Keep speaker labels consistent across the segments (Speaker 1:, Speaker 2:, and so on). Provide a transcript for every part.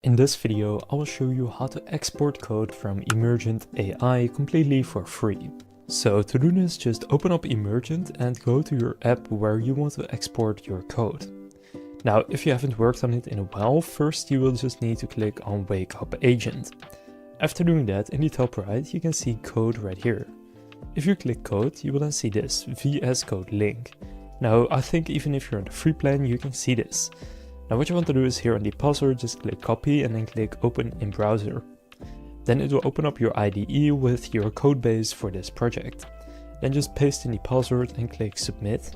Speaker 1: In this video, I will show you how to export code from Emergent AI completely for free. So to do this, just open up Emergent and go to your app where you want to export your code. Now, if you haven't worked on it in a while, first you will just need to click on Wake Up Agent. After doing that, in the top right, you can see code right here. If you click code, you will then see this VS Code link. Now, I think even if you're on the free plan, you can see this. Now what you want to do is here on the password, just click copy and then click open in browser. Then it will open up your IDE with your code base for this project. Then just paste in the password and click submit.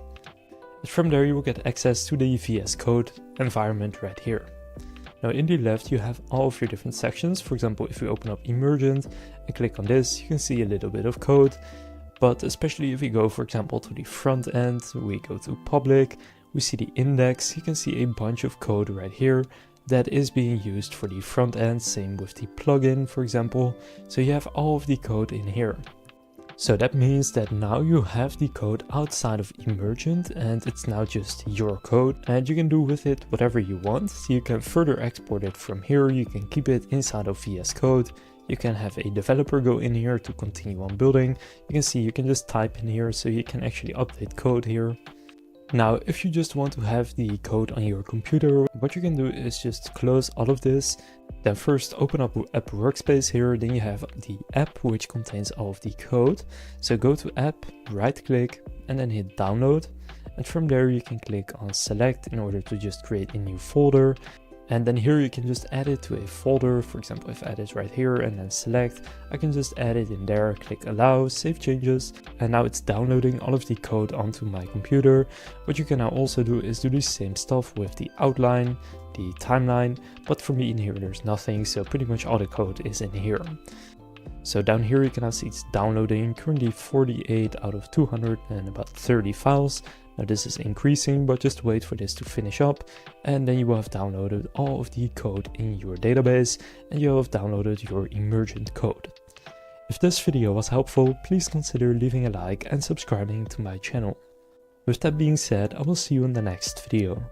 Speaker 1: And from there you will get access to the VS Code environment right here. Now in the left you have all of your different sections. For example, if we open up Emergent and click on this, you can see a little bit of code. But especially if we go, for example, to the front end, we go to public, we see the index, you can see a bunch of code right here that is being used for the front end, same with the plugin, for example. So you have all of the code in here. So that means that now you have the code outside of Emergent and it's now just your code and you can do with it whatever you want. So you can further export it from here, you can keep it inside of VS Code. You can have a developer go in here to continue on building. You can see you can just type in here so you can actually update code here. Now, if you just want to have the code on your computer, what you can do is just close all of this. Then first open up App Workspace here, then you have the app which contains all of the code. So go to app, right click and then hit download. And from there you can click on select in order to just create a new folder. And then here you can just add it to a folder. For example, if I add it right here and then select, I can just add it in there, click allow, save changes. And now it's downloading all of the code onto my computer. What you can now also do is do the same stuff with the outline, the timeline. But for me in here, there's nothing. So pretty much all the code is in here. So down here you can now see it's downloading currently 48 out of 200 and about 30 files. Now this is increasing, but just wait for this to finish up and then you will have downloaded all of the code in your database and you will have downloaded your Emergent code. If this video was helpful, please consider leaving a like and subscribing to my channel. With that being said, I will see you in the next video.